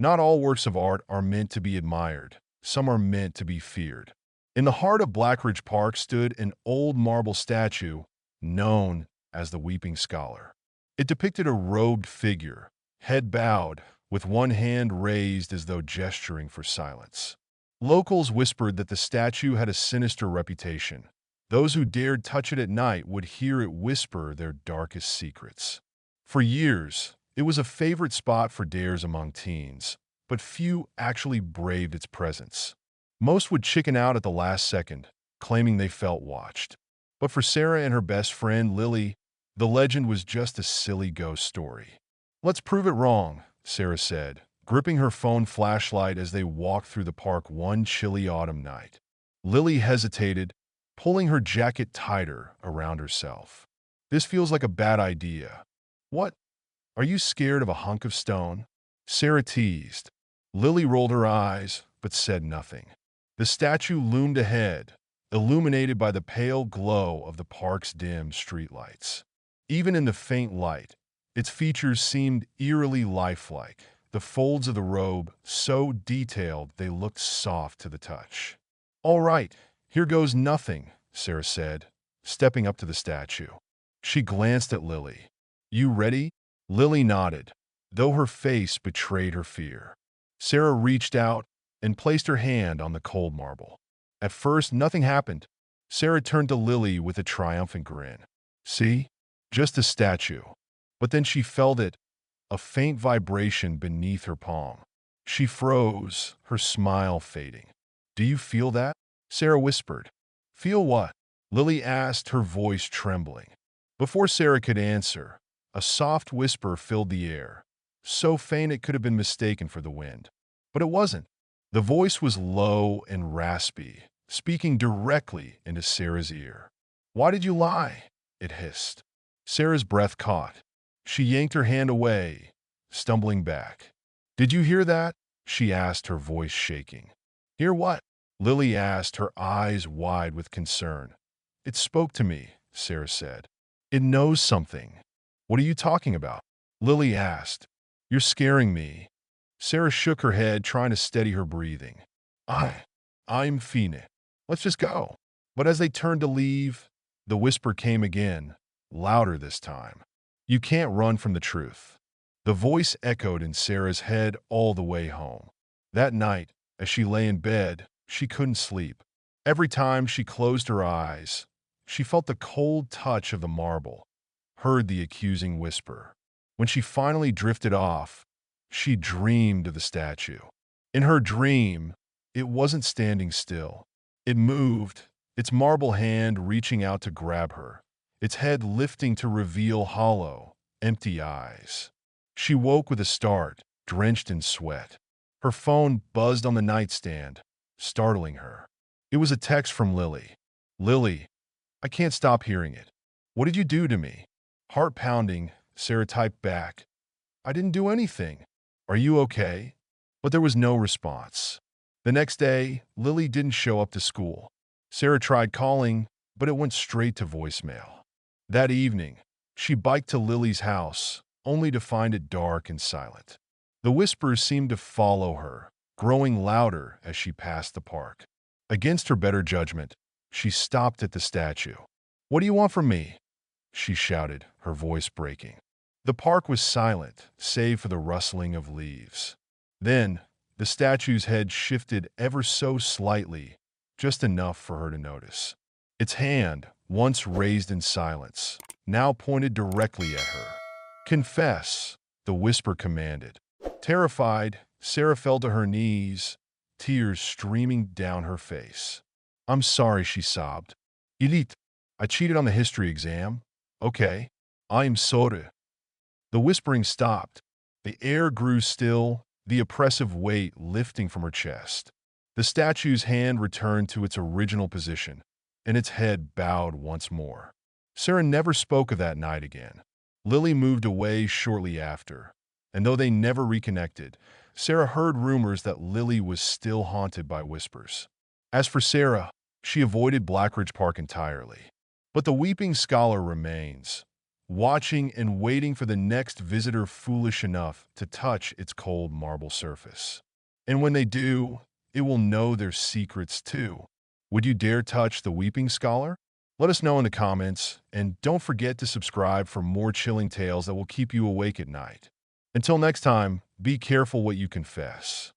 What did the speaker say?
Not all works of art are meant to be admired. Some are meant to be feared. In the heart of Blackridge Park stood an old marble statue known as the Weeping Scholar. It depicted a robed figure, head bowed, with one hand raised as though gesturing for silence. Locals whispered that the statue had a sinister reputation. Those who dared touch it at night would hear it whisper their darkest secrets. For years, it was a favorite spot for dares among teens, but few actually braved its presence. Most would chicken out at the last second, claiming they felt watched. But for Sarah and her best friend, Lily, the legend was just a silly ghost story. "Let's prove it wrong," Sarah said, gripping her phone flashlight as they walked through the park one chilly autumn night. Lily hesitated, pulling her jacket tighter around herself. "This feels like a bad idea." "What? Are you scared of a hunk of stone?" Sarah teased. Lily rolled her eyes, but said nothing. The statue loomed ahead, illuminated by the pale glow of the park's dim streetlights. Even in the faint light, its features seemed eerily lifelike, the folds of the robe so detailed they looked soft to the touch. "All right, here goes nothing," Sarah said, stepping up to the statue. She glanced at Lily. "You ready?" Lily nodded, though her face betrayed her fear. Sarah reached out and placed her hand on the cold marble. At first, nothing happened. Sarah turned to Lily with a triumphant grin. "See? Just a statue." But then she felt it, a faint vibration beneath her palm. She froze, her smile fading. "Do you feel that?" Sarah whispered. "Feel what?" Lily asked, her voice trembling. Before Sarah could answer, a soft whisper filled the air, so faint it could have been mistaken for the wind. But it wasn't. The voice was low and raspy, speaking directly into Sarah's ear. "Why did you lie?" it hissed. Sarah's breath caught. She yanked her hand away, stumbling back. "Did you hear that?" she asked, her voice shaking. "Hear what?" Lily asked, her eyes wide with concern. "It spoke to me," Sarah said. "It knows something." "What are you talking about?" Lily asked. "You're scaring me." Sarah shook her head, trying to steady her breathing. I'm Fina. Let's just go." But as they turned to leave, the whisper came again, louder this time. "You can't run from the truth." The voice echoed in Sarah's head all the way home. That night, as she lay in bed, she couldn't sleep. Every time she closed her eyes, she felt the cold touch of the marble, heard the accusing whisper. When she finally drifted off, she dreamed of the statue. In her dream, it wasn't standing still. It moved, its marble hand reaching out to grab her, its head lifting to reveal hollow, empty eyes. She woke with a start, drenched in sweat. Her phone buzzed on the nightstand, startling her. It was a text from Lily. "Lily, I can't stop hearing it. What did you do to me?" Heart pounding, Sarah typed back, "I didn't do anything. Are you okay?" But there was no response. The next day, Lily didn't show up to school. Sarah tried calling, but it went straight to voicemail. That evening, she biked to Lily's house, only to find it dark and silent. The whispers seemed to follow her, growing louder as she passed the park. Against her better judgment, she stopped at the statue. "What do you want from me?" she shouted, her voice breaking. The park was silent, save for the rustling of leaves. Then, the statue's head shifted ever so slightly, just enough for her to notice. Its hand, once raised in silence, now pointed directly at her. "Confess," the whisper commanded. Terrified, Sarah fell to her knees, tears streaming down her face. "I'm sorry," she sobbed. "Elite, I cheated on the history exam. Okay, I'm sorry." The whispering stopped. The air grew still, the oppressive weight lifting from her chest. The statue's hand returned to its original position, and its head bowed once more. Sarah never spoke of that night again. Lily moved away shortly after, and though they never reconnected, Sarah heard rumors that Lily was still haunted by whispers. As for Sarah, she avoided Blackridge Park entirely. But the Weeping Scholar remains, watching and waiting for the next visitor foolish enough to touch its cold marble surface. And when they do, it will know their secrets too. Would you dare touch the Weeping Scholar? Let us know in the comments, and don't forget to subscribe for more chilling tales that will keep you awake at night. Until next time, be careful what you confess.